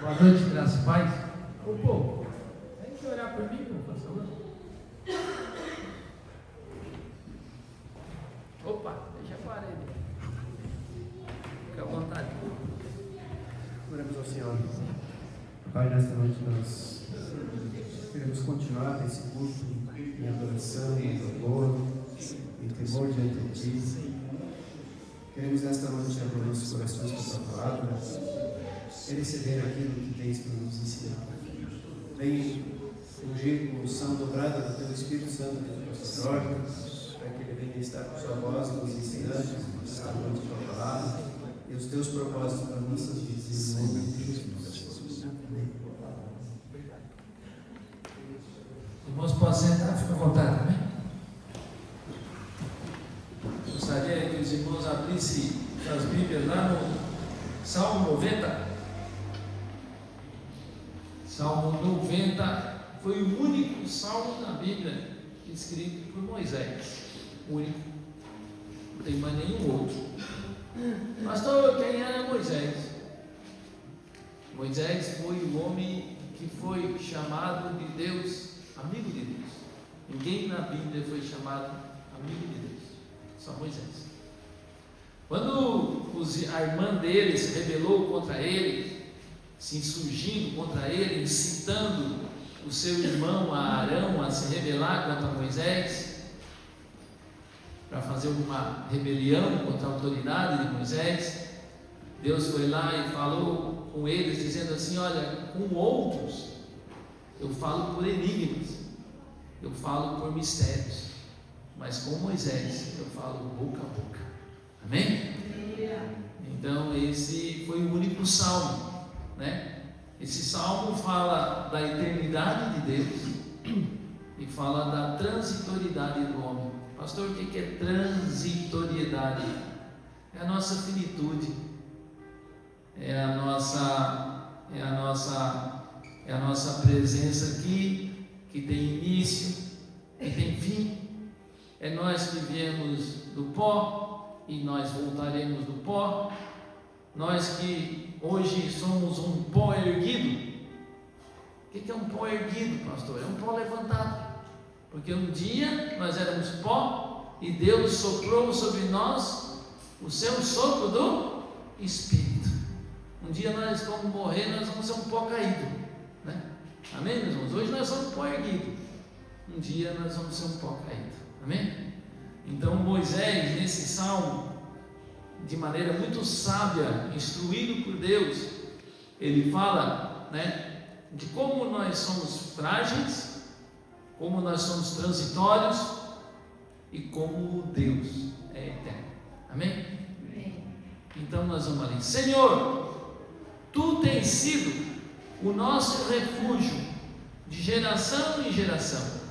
Boa noite, graças e paz. Ô povo, tem que orar por mim, por favor. Opa, deixa a parede. Fica à vontade. Oramos ao Senhor. Pai, nesta noite nós queremos continuar esse culto em adoração, em louvor, em temor diante de Ti. Queremos nesta noite abrir nossos corações com a Tua palavra e receber aquilo que tens para nos ensinar. Vem ungir com unção dobrada do Teu Espírito Santo dentro do pastor Jorge, para que ele venha estar com Sua voz nos ensinando esta noite a Tua palavra e os Teus propósitos para nossas vidas. Em nome de Jesus. Irmãos, podem sentar, fica à vontade, amém? Gostaria que os irmãos abrissem as Bíblias lá no Salmo 90. Salmo 90 foi o único salmo na Bíblia escrito por Moisés. O único. Não tem mais nenhum outro. Pastor, quem era Moisés? Moisés foi o homem que foi chamado de Deus, amigo de Deus. Ninguém na Bíblia foi chamado amigo de Deus, só Moisés. Quando a irmã dele se rebelou contra ele, se insurgindo contra ele, incitando o seu irmão Arão a se rebelar contra Moisés, para fazer uma rebelião contra a autoridade de Moisés, Deus foi lá e falou com eles, dizendo assim: olha, com outros eu falo por enigmas, eu falo por mistérios, mas com Moisés eu falo boca a boca. Amém? Então esse foi o único salmo, né? Esse salmo fala da eternidade de Deus e fala da transitoriedade do homem. Pastor, o que é transitoriedade? É a nossa finitude, é a nossa presença aqui, que tem início e tem fim. É nós que viemos do pó e nós voltaremos do pó. Nós que hoje somos um pó erguido. O que é um pó erguido, pastor? É um pó levantado. Porque um dia nós éramos pó e Deus soprou sobre nós o seu sopro do Espírito. Um dia nós vamos morrer, nós vamos ser um pó caído, né? Amém, meus irmãos? Hoje nós somos pó erguido. Um dia nós vamos ser um pó caído. Amém? Então Moisés, nesse salmo, de maneira muito sábia, instruído por Deus, ele fala, né, de como nós somos frágeis, como nós somos transitórios e como Deus é eterno. Amém? Amém. Então nós vamos ali. Senhor, Tu tens sido o nosso refúgio de geração em geração.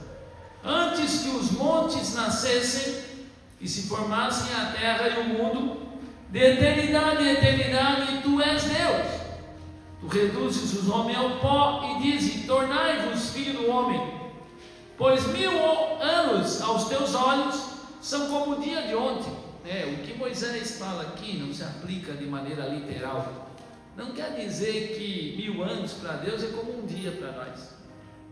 Antes que os montes nascessem e se formassem a terra e o mundo, de eternidade em eternidade, Tu és Deus. Tu reduzes os homens ao pó e dizes: tornai-vos filho do homem. Pois 1000 anos aos teus olhos são como o dia de ontem. O que Moisés fala aqui não se aplica de maneira literal. Não quer dizer que 1000 anos para Deus é como um dia para nós.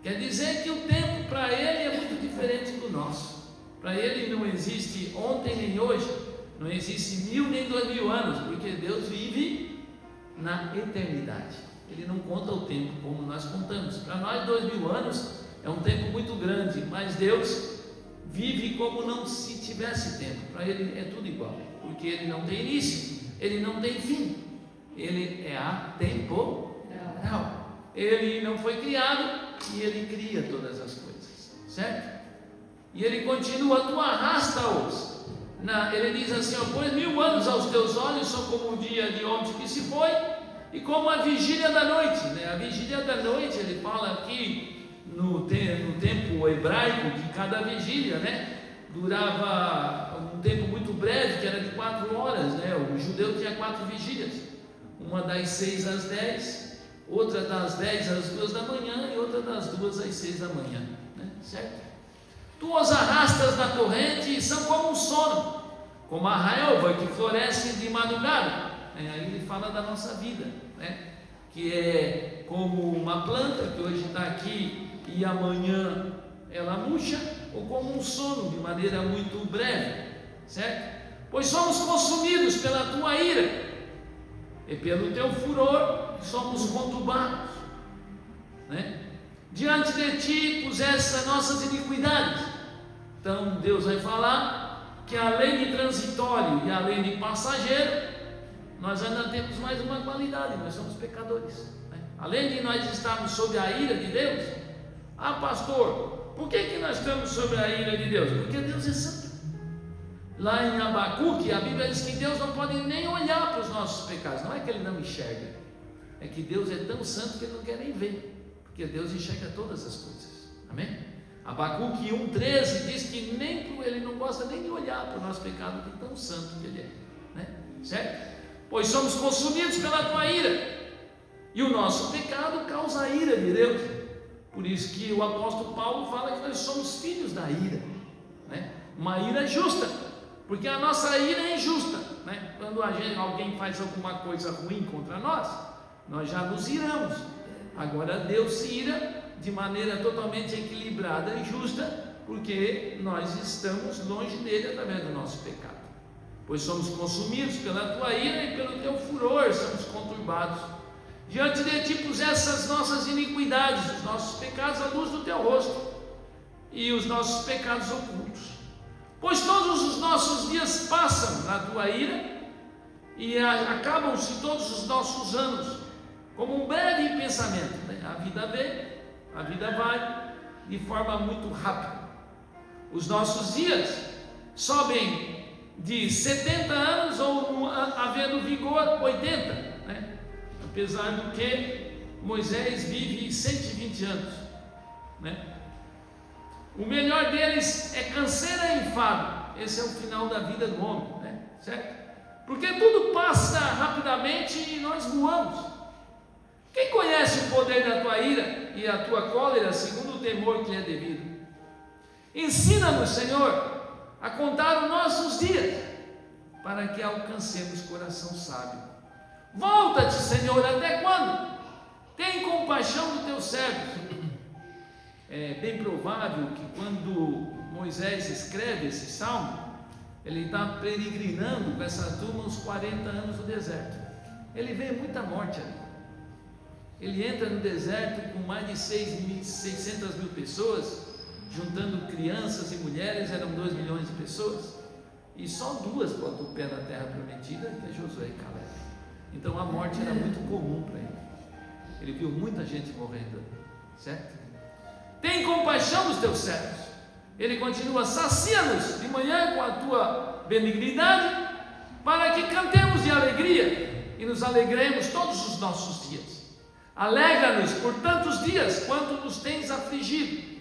Quer dizer que o tempo para Ele é muito diferente do nosso. Para Ele não existe ontem nem hoje, não existe 1000 nem 2000 anos, porque Deus vive na eternidade. Ele não conta o tempo como nós contamos. Para nós 2000 anos é um tempo muito grande, mas Deus vive como não se tivesse tempo. Para Ele é tudo igual, porque Ele não tem início, Ele não tem fim, Ele é atemporal. Ele não foi criado e Ele cria todas as coisas, certo? E Ele continua: tu arrasta-os. Ele diz assim: pois 1000 anos aos teus olhos são como o dia de ontem que se foi e como a vigília da noite, A vigília da noite, ele fala aqui no tempo hebraico, que cada vigília, durava um tempo muito breve, que era de 4 horas, O judeu tinha 4 vigílias, uma das 6 às 10, outra das 10 às 2 da manhã e outra das 2 às 6 da manhã, certo? Tu os arrastas na corrente e são como um sono, como a raiva que floresce de madrugada. Aí ele fala da nossa vida, que é como uma planta que hoje está aqui e amanhã ela murcha, ou como um sono de maneira muito breve, certo? Pois somos consumidos pela tua ira, e pelo teu furor somos conturbados, né? Diante de ti puseste as nossas iniquidades. Então Deus vai falar que além de transitório e além de passageiro, nós ainda temos mais uma qualidade: nós somos pecadores, né? Além de nós estarmos sob a ira de Deus, pastor, por que nós estamos sob a ira de Deus? Porque Deus é santo. Lá em Abacuque, a Bíblia diz que Deus não pode nem olhar para os nossos pecados. Não é que Ele não enxerga, é que Deus é tão santo que Ele não quer nem ver, porque Deus enxerga todas as coisas. Amém? Abacuque 1,13 diz que Ele não gosta nem de olhar para o nosso pecado, de tão santo que Ele é, né? Certo? Pois somos consumidos pela tua ira, e o nosso pecado causa a ira de Deus. Por isso que o apóstolo Paulo fala que nós somos filhos da ira, né? Uma ira justa, porque a nossa ira é injusta, né? Quando alguém faz alguma coisa ruim contra nós já nos iramos. Agora Deus se ira de maneira totalmente equilibrada e justa, porque nós estamos longe dele através do nosso pecado. Pois somos consumidos pela tua ira e pelo teu furor somos conturbados. Diante de ti puseste as nossas iniquidades, os nossos pecados à luz do teu rosto, e os nossos pecados ocultos. Pois todos os nossos dias passam na tua ira, e acabam-se todos os nossos anos, como um breve pensamento, né? A vida vem, a vida vai, de forma muito rápida. Os nossos dias sobem de 70 anos, ou havendo vigor 80, né? Apesar do que Moisés vive 120 anos, né? O melhor deles é canseira e enfado. Esse é o final da vida do homem, né? Certo? Porque tudo passa rapidamente e nós voamos. Quem conhece o poder da tua ira e a tua cólera segundo o temor que lhe é devido? Ensina-nos, Senhor, a contar os nossos dias, para que alcancemos coração sábio. Volta-te, Senhor, até quando? Tem compaixão do teu servo. É bem provável que quando Moisés escreve esse salmo, ele está peregrinando com essa turma uns 40 anos no deserto. Ele vê muita morte ali. Ele entra no deserto com mais de 600 mil pessoas, juntando crianças e mulheres, eram 2 milhões de pessoas, e só 2 botam o pé na terra prometida, que é Josué e Caleb. Então a morte era muito comum para ele. Ele viu muita gente morrendo, certo? Tem compaixão dos teus servos. Ele continua: sacia-nos de manhã com a tua benignidade, para que cantemos de alegria e nos alegremos todos os nossos dias. Alegra-nos por tantos dias quanto nos tens afligido,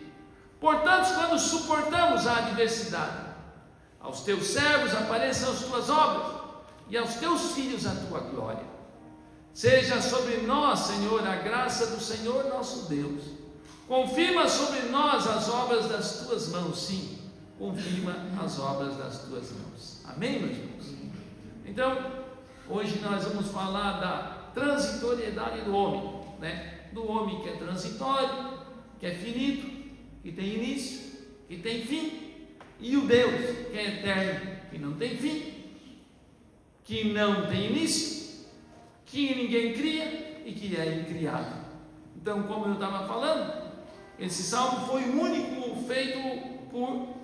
por tantos quando suportamos a adversidade. Aos teus servos apareçam as tuas obras, e aos teus filhos a tua glória. Seja sobre nós, Senhor, a graça do Senhor nosso Deus. Confirma sobre nós as obras das tuas mãos. Sim, confirma as obras das tuas mãos. Amém, meus irmãos? Então, hoje nós vamos falar da transitoriedade do homem, né? Do homem que é transitório, que é finito, que tem início, que tem fim, e o Deus que é eterno, que não tem fim, que não tem início, que ninguém cria e que é incriado. Então, como eu estava falando, esse salmo foi o único feito por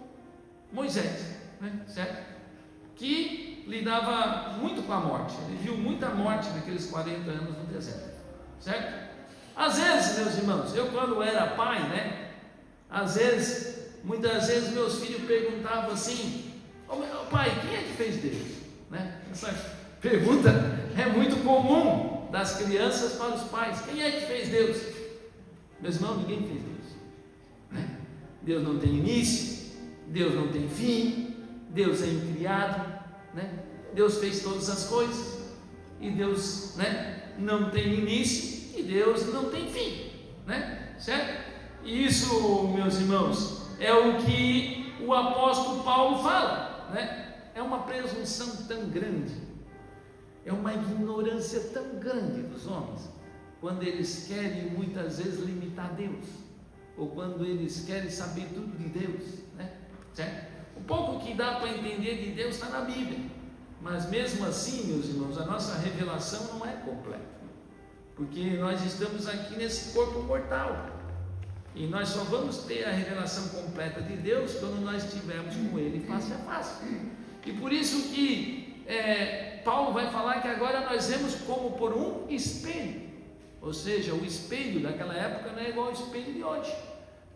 Moisés, né? Certo? Que lidava muito com a morte. Ele viu muita morte naqueles 40 anos no deserto, certo? Às vezes, meus irmãos, eu quando era pai, né? Muitas vezes meus filhos perguntavam assim: pai, quem é que fez Deus? Né? Essa pergunta é muito comum das crianças para os pais: quem é que fez Deus? Meus irmãos, ninguém fez Deus, né? Deus não tem início, Deus não tem fim, Deus é incriado, né? Deus fez todas as coisas, e Deus, né, não tem início, e Deus não tem fim, né? Certo? E isso, meus irmãos, é o que o apóstolo Paulo fala, né? É uma presunção tão grande, é uma ignorância tão grande dos homens, quando eles querem muitas vezes limitar Deus, ou quando eles querem saber tudo de Deus, né? Certo? O pouco que dá para entender de Deus está na Bíblia, mas mesmo assim, meus irmãos, a nossa revelação não é completa, porque nós estamos aqui nesse corpo mortal, e nós só vamos ter a revelação completa de Deus quando nós estivermos com Ele face a face. E por isso que Paulo vai falar que agora nós vemos como por um espelho, ou seja, o espelho daquela época não é igual ao espelho de hoje.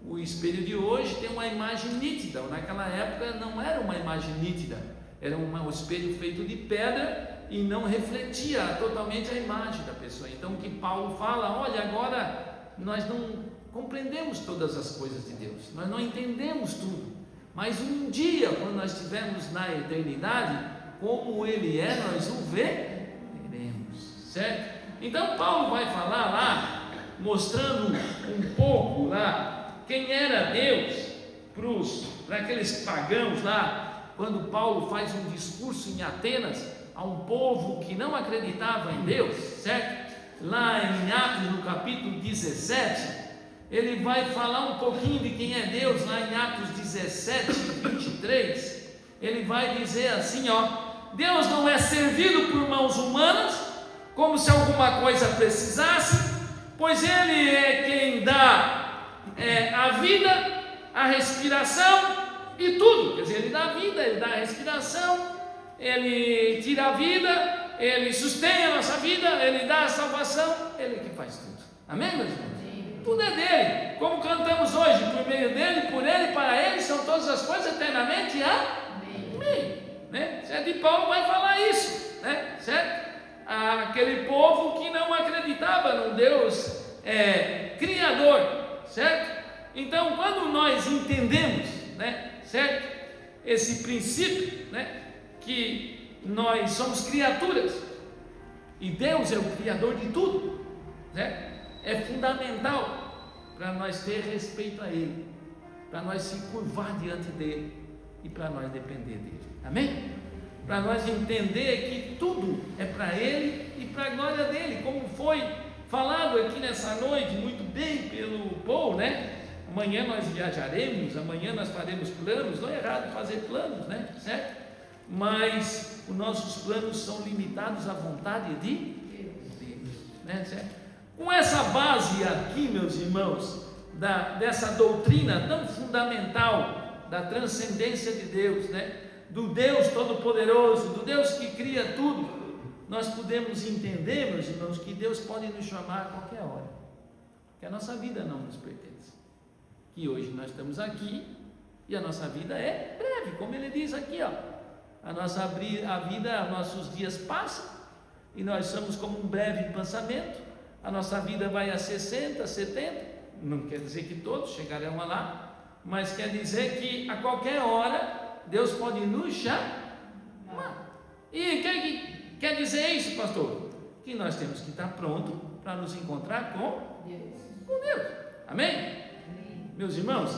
O espelho de hoje tem uma imagem nítida, naquela época não era uma imagem nítida, era um espelho feito de pedra e não refletia totalmente a imagem da pessoa. Então o que Paulo fala, olha, agora nós não compreendemos todas as coisas de Deus, nós não entendemos tudo, mas um dia, quando nós estivermos na eternidade, como Ele é, nós o veremos, certo? Então Paulo vai falar lá, mostrando um pouco lá, quem era Deus para aqueles pagãos lá, quando Paulo faz um discurso em Atenas, a um povo que não acreditava em Deus, certo? Lá em Atos, no capítulo 17, ele vai falar um pouquinho de quem é Deus, lá em Atos 17, 23, ele vai dizer assim, ó: Deus não é servido por mãos humanas, como se alguma coisa precisasse, pois Ele é quem dá a vida, a respiração e tudo. Quer dizer, Ele dá a vida, Ele dá a respiração, Ele tira a vida, Ele sustém a nossa vida, Ele dá a salvação, Ele que faz tudo. Amém, meus irmãos? Tudo é dele, como cantamos hoje, por meio dele, por ele, para ele, são todas as coisas eternamente. Amém. Né? Certo? E Paulo vai falar isso, né? Certo? Aquele povo que não acreditava num Deus criador, certo? Então, quando nós entendemos, né, certo, esse princípio, né, que nós somos criaturas e Deus é o criador de tudo, certo? É fundamental para nós ter respeito a Ele, para nós se curvar diante dEle e para nós depender dEle, amém? Para nós entender que tudo é para Ele e para a glória dEle, como foi falado aqui nessa noite, muito bem pelo Paul, né? Amanhã nós viajaremos, amanhã nós faremos planos, não é errado fazer planos, né? Certo? Mas os nossos planos são limitados à vontade de Deus, né? Certo? Com essa base aqui, meus irmãos, dessa doutrina tão fundamental da transcendência de Deus, né? Do Deus Todo-Poderoso, do Deus que cria tudo, nós podemos entender, meus irmãos, que Deus pode nos chamar a qualquer hora, que a nossa vida não nos pertence, que hoje nós estamos aqui e a nossa vida é breve, como ele diz aqui, ó, a vida, nossos dias passam e nós somos como um breve pensamento. A nossa vida vai a 60, 70, não quer dizer que todos chegarão lá, mas quer dizer que a qualquer hora Deus pode nos chamar. E o que quer dizer isso, pastor? Que nós temos que estar prontos para nos encontrar com Deus. Amém? Meus irmãos,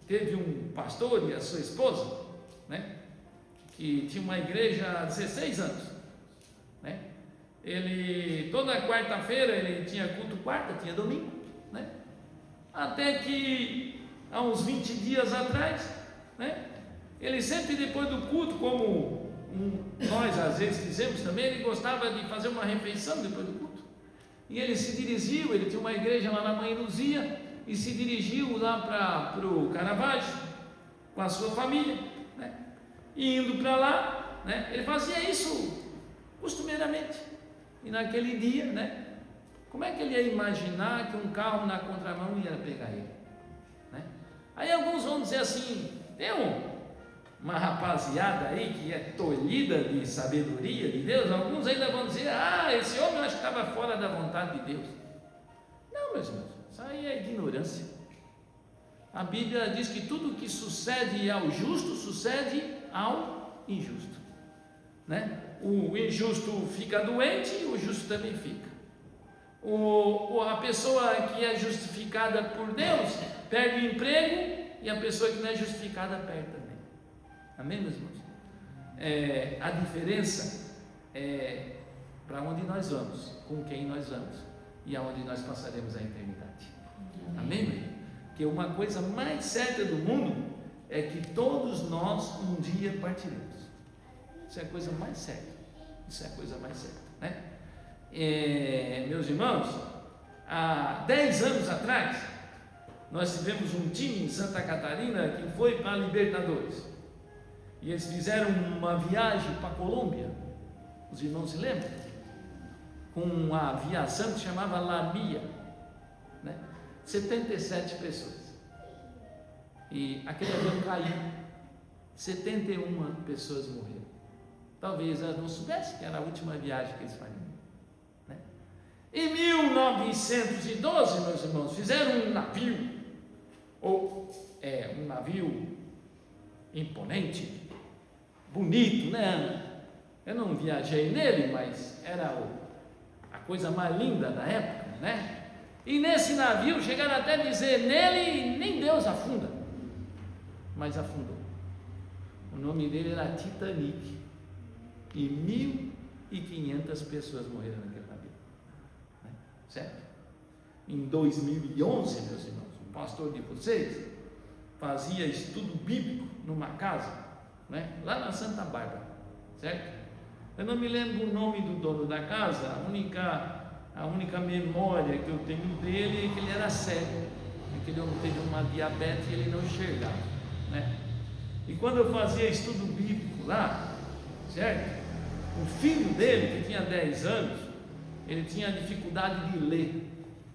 teve um pastor e a sua esposa, né, que tinha uma igreja há 16 anos, né? Ele, toda quarta-feira, ele tinha culto quarta, tinha domingo, né? Até que, há uns 20 dias atrás, né, ele sempre depois do culto, como nós às vezes fizemos também, ele gostava de fazer uma refeição depois do culto, e ele se dirigiu, ele tinha uma igreja lá na Mãe Luzia, e se dirigiu lá para o Caravaggio, com a sua família, né? E indo para lá, né, ele fazia isso costumeiramente. E naquele dia, né, como é que ele ia imaginar que um carro na contramão ia pegar ele, né? Aí alguns vão dizer assim, tem uma rapaziada aí que é tolhida de sabedoria de Deus, alguns ainda vão dizer, esse homem eu acho que estava fora da vontade de Deus. Não, meus irmãos, isso aí é ignorância. A Bíblia diz que tudo que sucede ao justo, sucede ao injusto, né? O injusto fica doente e o justo também fica. A pessoa que é justificada por Deus perde o emprego e a pessoa que não é justificada perde também. Amém, meus irmãos? A diferença para onde nós vamos, com quem nós vamos e aonde nós passaremos a eternidade. Amém, meu irmão? Porque uma coisa mais certa do mundo é que todos nós um dia partiremos. Isso é a coisa mais certa. Isso é a coisa mais certa, né? Meus irmãos, há 10 anos atrás, nós tivemos um time em Santa Catarina que foi para a Libertadores. E eles fizeram uma viagem para a Colômbia. Os irmãos se lembram? Com uma aviação que chamava Lamia, né? 77 pessoas. E aquele avião caiu. 71 pessoas morreram. Talvez elas não soubessem que era a última viagem que eles fariam, né? Em 1912, meus irmãos, fizeram um navio, um navio imponente, bonito, né? Eu não viajei nele, mas era a coisa mais linda da época, né? E nesse navio chegaram até a dizer, nele nem Deus afunda, mas afundou. O nome dele era Titanic. E 1.500 pessoas morreram naquele navio, né? Certo? Em 2011, meus irmãos, o pastor de vocês fazia estudo bíblico numa casa, né? Lá na Santa Bárbara, certo? Eu não me lembro o nome do dono da casa. A única memória que eu tenho dele é que ele era cego, que ele teve uma diabetes e ele não enxergava, né? E quando eu fazia estudo bíblico lá, certo? O filho dele, que tinha 10 anos, ele tinha dificuldade de ler.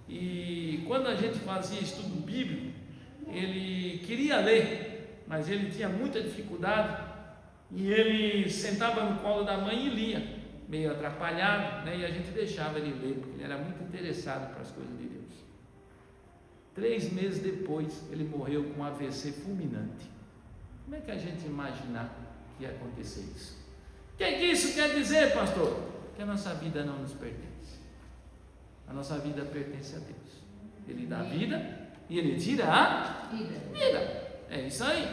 E quando a gente fazia estudo bíblico, ele queria ler, mas ele tinha muita dificuldade. E ele sentava no colo da mãe e lia, meio atrapalhado, né? E a gente deixava ele ler, porque ele era muito interessado para as coisas de Deus. 3 meses depois, ele morreu com um AVC fulminante. Como é que a gente imaginar que ia acontecer isso? O que isso quer dizer, pastor? Que a nossa vida não nos pertence. A nossa vida pertence a Deus. Ele dá vida e Ele tira a vida. É isso aí.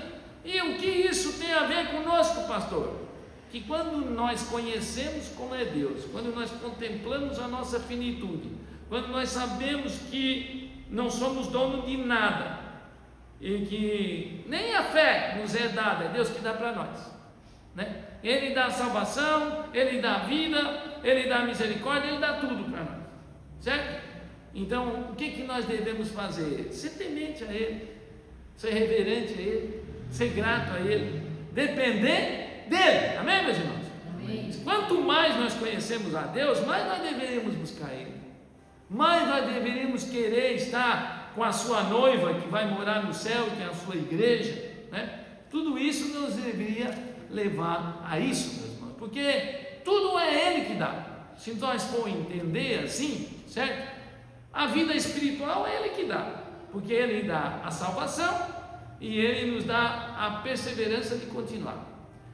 E o que isso tem a ver conosco, pastor? Que quando nós conhecemos como é Deus, quando nós contemplamos a nossa finitude, quando nós sabemos que não somos dono de nada, e que nem a fé nos é dada, é Deus que dá para nós, né? Ele dá a salvação, Ele dá a vida, Ele dá a misericórdia, Ele dá tudo para nós, certo? Então, o que nós devemos fazer? Ser temente a Ele, ser reverente a Ele, ser grato a Ele, depender dEle, amém, meus irmãos? Amém. Quanto mais nós conhecemos a Deus, mais nós deveríamos buscar Ele, mais nós deveríamos querer estar com a sua noiva, que vai morar no céu, que é a sua igreja, né? Tudo isso nos deveria levar a isso, meus irmãos, porque tudo é Ele que dá. Se nós for entender assim, certo? A vida espiritual é Ele que dá, porque Ele dá a salvação e Ele nos dá a perseverança de continuar.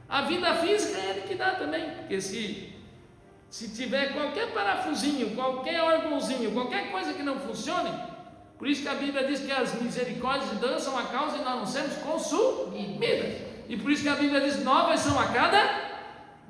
A vida física é Ele que dá também, porque se tiver qualquer parafusinho, qualquer órgãozinho, qualquer coisa que não funcione, por isso que a Bíblia diz que as misericórdias de Deus são a causa de nós não sermos consumidas. E por isso que a Bíblia diz, novas são a cada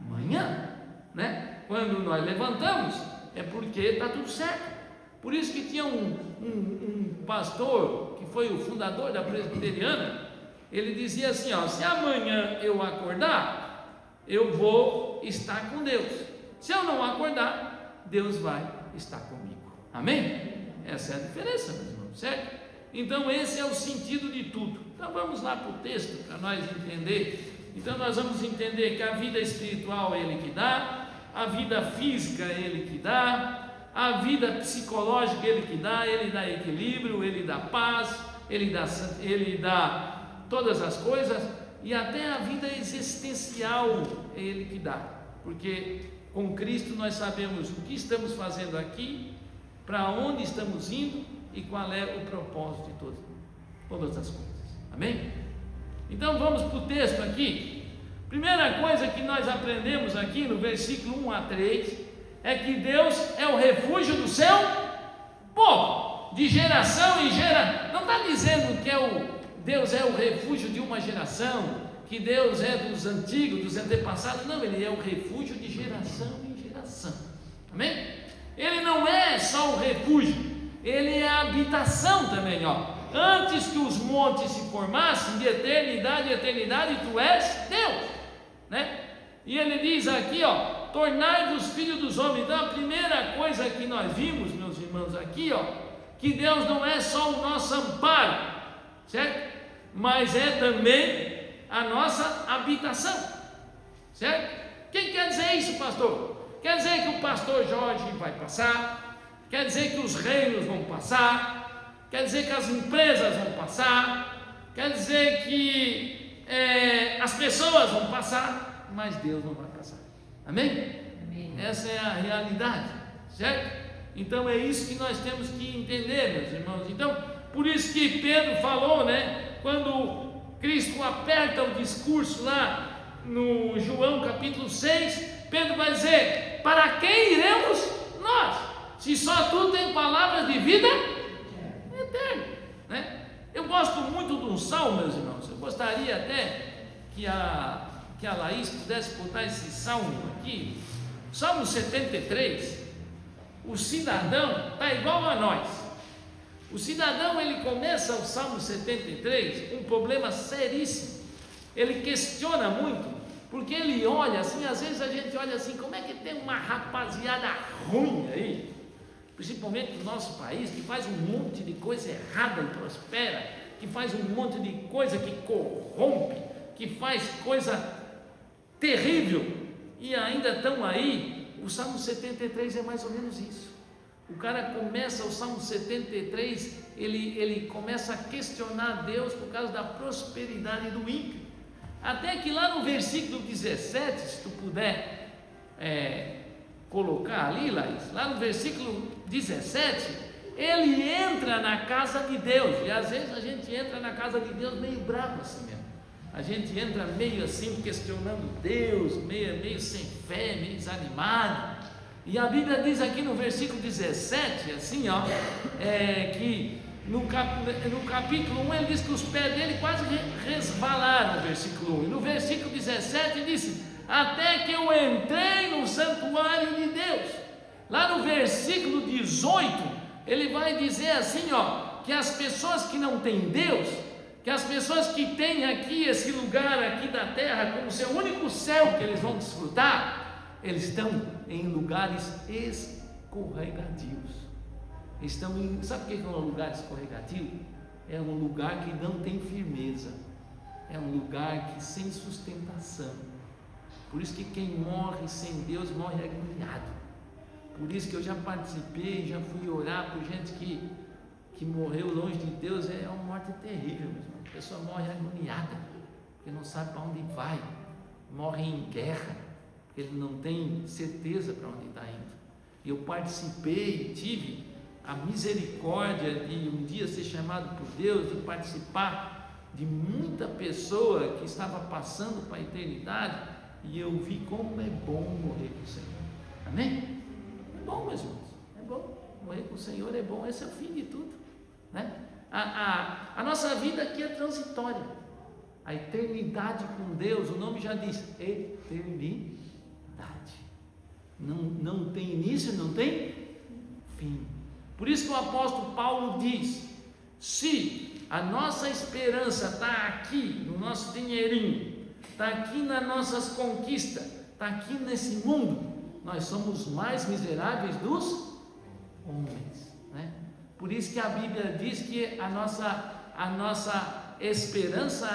manhã, né? Quando nós levantamos, é porque está tudo certo. Por isso que tinha um pastor, que foi o fundador da Presbiteriana, ele dizia assim, se amanhã eu acordar, eu vou estar com Deus. Se eu não acordar, Deus vai estar comigo. Amém? Essa é a diferença, meus irmãos, certo? Então esse é o sentido de tudo. Então vamos lá para o texto, para nós entender. Então nós vamos entender que a vida espiritual é Ele que dá, a vida física é Ele que dá, a vida psicológica é Ele que dá, Ele dá equilíbrio, Ele dá paz, Ele dá todas as coisas, e até a vida existencial é Ele que dá, porque com Cristo nós sabemos o que estamos fazendo aqui, para onde estamos indo e qual é o propósito de todas as coisas. Amém? Então vamos para o texto aqui. Primeira coisa que nós aprendemos aqui no versículo 1 a 3 é que Deus é o refúgio do seu povo, de geração em geração. Não está dizendo que Deus é o refúgio de uma geração, que Deus é dos antigos, dos antepassados. Não, Ele é o refúgio de geração em geração. Amém? Ele não é só o refúgio, ele é a habitação também, Antes que os montes se formassem, de eternidade em eternidade, tu és Deus, né? E ele diz aqui, tornai-vos filhos dos homens. Então a primeira coisa que nós vimos, meus irmãos, aqui, que Deus não é só o nosso amparo, certo? Mas é também a nossa habitação, certo? Quem quer dizer isso, pastor? Quer dizer que o pastor Jorge vai passar, quer dizer que os reinos vão passar, quer dizer que as empresas vão passar, quer dizer que as pessoas vão passar, mas Deus não vai passar. Amém? Amém? Essa é a realidade, certo? Então é isso que nós temos que entender, meus irmãos. Então, por isso que Pedro falou, né? Quando Cristo aperta o discurso lá no João capítulo 6, Pedro vai dizer: para quem iremos nós? Se só tu tem palavras de vida eterna, né? Eu gosto muito de um salmo, meus irmãos. Eu gostaria até que a Laís pudesse botar esse salmo aqui, Salmo 73. O cidadão está igual a nós. O cidadão, ele começa o Salmo 73 com um problema seríssimo. Ele questiona muito, porque ele olha assim, às vezes a gente olha assim, como é que tem uma rapaziada ruim aí, principalmente no nosso país, que faz um monte de coisa errada e prospera, que faz um monte de coisa que corrompe, que faz coisa terrível, e ainda estão aí. O Salmo 73 é mais ou menos isso. O cara começa o Salmo 73, ele começa a questionar Deus por causa da prosperidade do ímpio, até que lá no versículo 17, se tu puder colocar ali, Laís, lá no versículo 17, ele entra na casa de Deus, e às vezes a gente entra na casa de Deus meio bravo assim mesmo, a gente entra meio assim questionando Deus, meio sem fé, meio desanimado. E a Bíblia diz aqui no versículo 17, assim, que no capítulo 1 ele diz que os pés dele quase resvalaram, no versículo 1, e no versículo 17 disse: até que eu entrei no santuário de Deus. Lá no versículo 18 ele vai dizer assim, que as pessoas que não têm Deus, que as pessoas que têm aqui esse lugar aqui da terra como seu único céu que eles vão desfrutar, eles estão em lugares escorregadios. Sabe o que é um lugar escorregadio? É um lugar que não tem firmeza, é um lugar que sem sustentação. Por isso que quem morre sem Deus morre agoniado. Por isso que eu já participei, já fui orar por gente que morreu longe de Deus. É uma morte terrível mesmo. A pessoa morre agoniada, porque não sabe para onde vai, morre em guerra, porque ele não tem certeza para onde está indo. E eu participei, tive a misericórdia de um dia ser chamado por Deus, de participar de muita pessoa que estava passando para a eternidade, e eu vi como é bom morrer com o Senhor. Amém? É bom, meus irmãos, é bom, morrer com o Senhor é bom, esse é o fim de tudo, né? A nossa vida aqui é transitória, a eternidade com Deus, o nome já diz, eternidade, não tem início, não tem fim. Por isso que o apóstolo Paulo diz: se a nossa esperança está aqui no nosso dinheirinho, está aqui nas nossas conquistas, está aqui nesse mundo, nós somos mais miseráveis dos homens, né? Por isso que a Bíblia diz que a nossa esperança,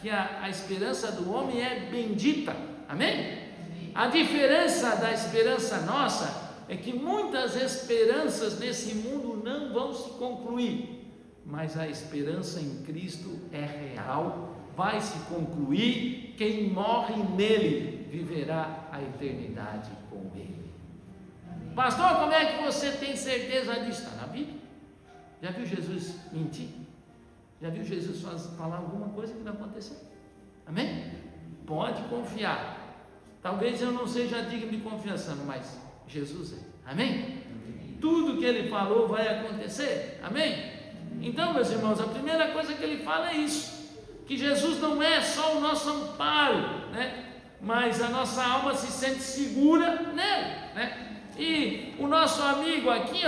que a esperança do homem é bendita. Amém? A diferença da esperança nossa é que muitas esperanças nesse mundo não vão se concluir, mas a esperança em Cristo é real, vai se concluir. Quem morre nele viverá a eternidade com ele. Pastor, como é que você tem certeza disso? Está na Bíblia. Já viu Jesus mentir? Já viu Jesus falar alguma coisa que não aconteceu? Amém? Pode confiar. Talvez eu não seja digno de confiança, mas Jesus é. Amém? Tudo que ele falou vai acontecer. Amém? Então, meus irmãos, a primeira coisa que ele fala é isso, que Jesus não é só o nosso amparo, né? Mas a nossa alma se sente segura nele, né? nosso amigo aqui,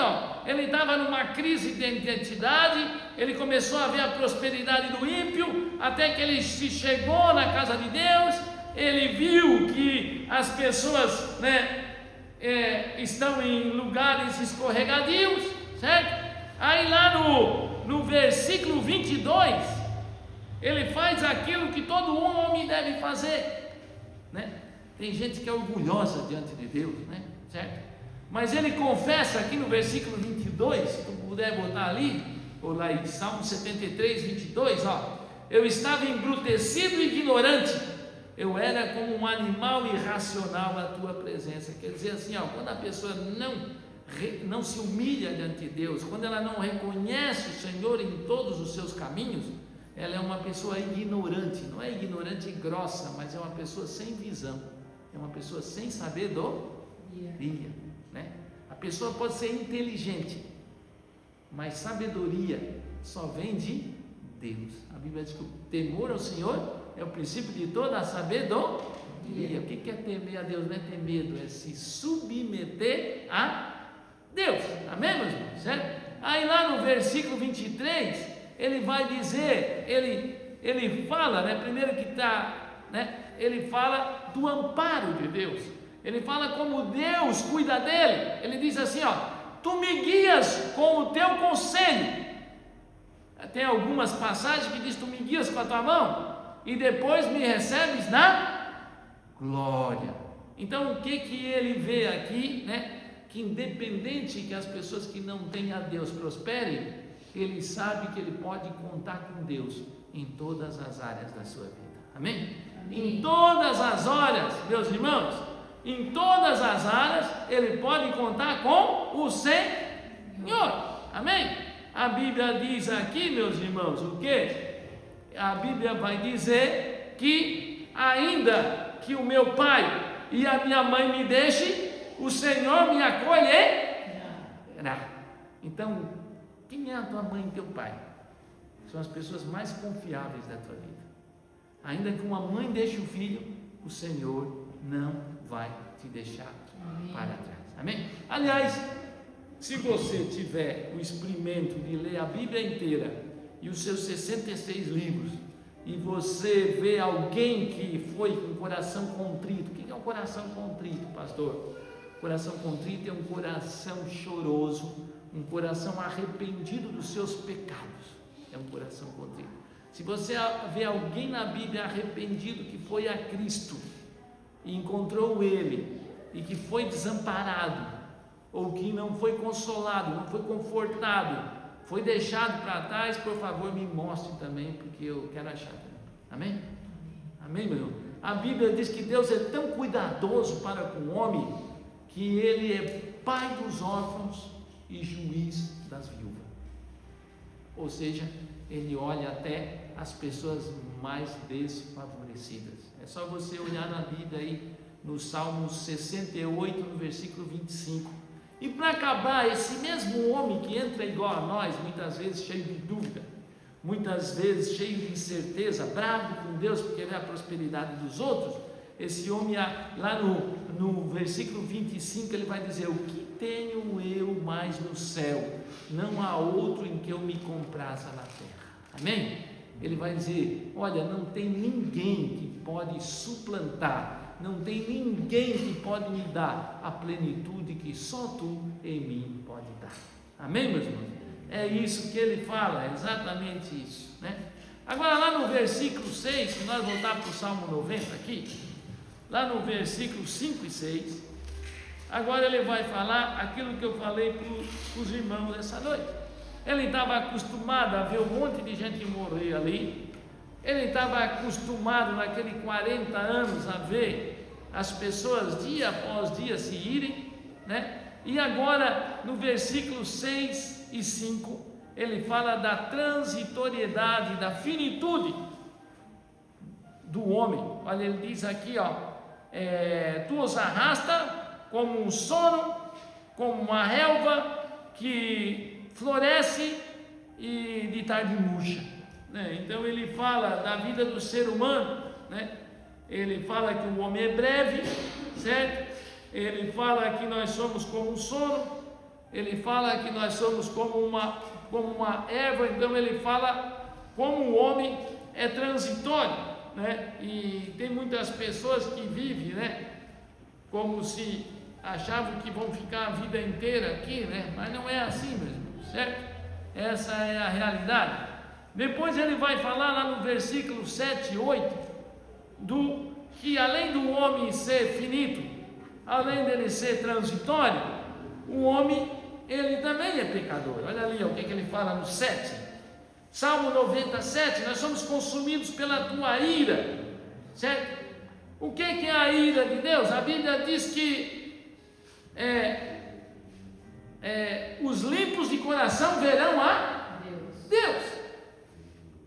ele estava numa crise de identidade, ele começou a ver a prosperidade do ímpio, até que ele se chegou na casa de Deus, ele viu que as pessoas, estão em lugares escorregadios, certo? Aí lá no versículo 22, ele faz aquilo que todo homem deve fazer, Tem gente que é orgulhosa diante de Deus, certo? Mas ele confessa aqui no versículo 22, se tu puder botar ali, ou lá em Salmo 73, 22, eu estava embrutecido e ignorante, eu era como um animal irracional à tua presença. Quer dizer assim, quando a pessoa não se humilha diante de Deus, quando ela não reconhece o Senhor em todos os seus caminhos, ela é uma pessoa ignorante. Não é ignorante grossa, mas é uma pessoa sem visão, é uma pessoa sem sabedoria, A pessoa pode ser inteligente, mas sabedoria só vem de Deus. A Bíblia diz que o temor ao Senhor é o princípio de toda a sabedoria. O que é temer a Deus? Não é ter medo, é se submeter a Deus. Amém, meus irmãos? Certo? Aí lá no versículo 23, ele vai dizer, ele fala, primeiro que está, ele fala do amparo de Deus, ele fala como Deus cuida dele. Ele diz assim, tu me guias com o teu conselho. Tem algumas passagens que diz, tu me guias com a tua mão e depois me recebes na glória. Então o que ele vê aqui, que independente que as pessoas que não têm a Deus prosperem, ele sabe que ele pode contar com Deus em todas as áreas da sua vida. Amém? Em todas as áreas, meus irmãos, em todas as áreas ele pode contar com o Senhor. Amém? A Bíblia diz aqui, meus irmãos, o que? A Bíblia vai dizer que ainda que o meu pai e a minha mãe me deixem, o Senhor me acolherá. Então, quem é a tua mãe e teu pai? São as pessoas mais confiáveis da tua vida. Ainda que uma mãe deixe o filho, o Senhor não vai te deixar para trás. Amém? Aliás, se você tiver o experimento de ler a Bíblia inteira e os seus 66 livros, e você vê alguém que foi com coração contrito. O que é um coração contrito, pastor? Coração contrito é um coração choroso, um coração arrependido dos seus pecados. É um coração contrito. Se você vê alguém na Bíblia arrependido que foi a Cristo e encontrou Ele e que foi desamparado, ou que não foi consolado, não foi confortado, foi deixado para trás, por favor me mostre também, porque eu quero achar também. Amém? Amém, meu irmão? A Bíblia diz que Deus é tão cuidadoso para com o homem, que Ele é pai dos órfãos e juiz das viúvas. Ou seja, Ele olha até as pessoas mais desfavorecidas. É só você olhar na Bíblia aí, no Salmo 68, no versículo 25. E para acabar, esse mesmo homem que entra igual a nós, muitas vezes cheio de dúvida, muitas vezes cheio de incerteza, bravo com Deus porque vê a prosperidade dos outros, esse homem lá no versículo 25, ele vai dizer: o que tenho eu mais no céu? Não há outro em que eu me compraza na terra. Amém? Ele vai dizer: olha, não tem ninguém que pode suplantar, não tem ninguém que pode me dar a plenitude que só tu em mim pode dar. Amém, meus irmãos? É isso que ele fala, é exatamente isso, Agora lá no versículo 6, se nós voltarmos para o Salmo 90 aqui, lá no versículo 5 e 6, agora ele vai falar aquilo que eu falei para os irmãos essa noite. Ele estava acostumado a ver um monte de gente morrer ali, ele estava acostumado naqueles 40 anos a ver as pessoas dia após dia se irem, E agora no versículo 6 e 5, ele fala da transitoriedade, da finitude do homem. Olha, ele diz aqui, tu os arrasta como um sono, como uma relva que floresce e de tarde murcha, Então ele fala da vida do ser humano, Ele fala que o homem é breve, certo? ele fala que nós somos como um sono, ele fala que nós somos como uma erva, então ele fala como o homem é transitório, né? E tem muitas pessoas que vivem, né, como se achavam que vão ficar a vida inteira aqui, né? Mas não é assim, meus irmãos, certo? Essa é a realidade. Depois ele vai falar lá no versículo 7 e 8, que além do homem ser finito, além dele ser transitório, o homem, ele também é pecador. Olha ali o que ele fala no 7, Salmo 97, nós somos consumidos pela tua ira, certo? O que é a ira de Deus? A Bíblia diz que os limpos de coração verão a Deus.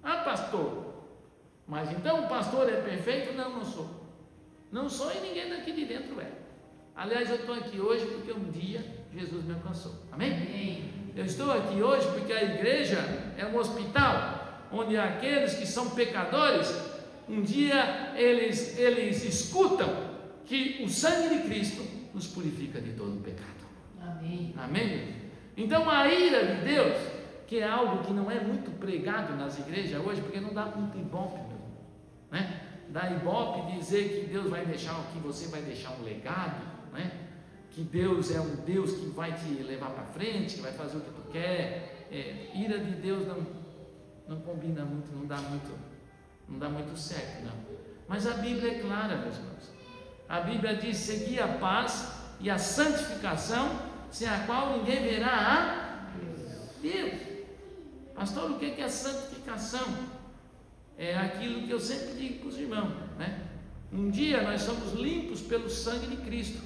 Ah, pastor, mas então o pastor é perfeito? Não, não sou. Não sou e ninguém daqui de dentro é. Aliás, eu estou aqui hoje porque um dia Jesus me alcançou. Amém? Amém. Eu estou aqui hoje porque a igreja é um hospital onde aqueles que são pecadores, um dia eles escutam que o sangue de Cristo nos purifica de todo o pecado. Amém. Amém? Então a ira de Deus, que é algo que não é muito pregado nas igrejas hoje, porque não dá muito ibope, né? Dá ibope dizer que Deus vai deixar, que você vai deixar um legado, né? Que Deus é um Deus que vai te levar para frente, que vai fazer o que tu quer. Ira de Deus não combina muito, não dá muito certo, não. Mas a Bíblia é clara, meus irmãos. A Bíblia diz: segui a paz e a santificação, sem a qual ninguém verá a Deus. Pastor, o que é a santificação? É aquilo que eu sempre digo para os irmãos, né? Um dia nós somos limpos pelo sangue de Cristo,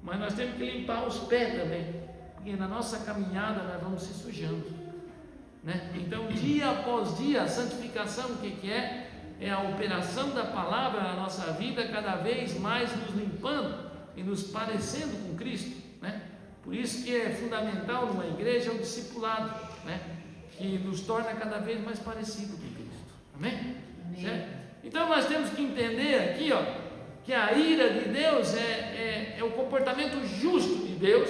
mas nós temos que limpar os pés também, porque na nossa caminhada nós vamos se sujando, né? Então, dia após dia, a santificação, o que é? É a operação da palavra na nossa vida, cada vez mais nos limpando e nos parecendo com Cristo, né? Por isso que é fundamental numa igreja o discipulado, né? Que nos torna cada vez mais parecido com Cristo. Amém? Amém. Certo? Então nós temos que entender aqui, que a ira de Deus é o comportamento justo de Deus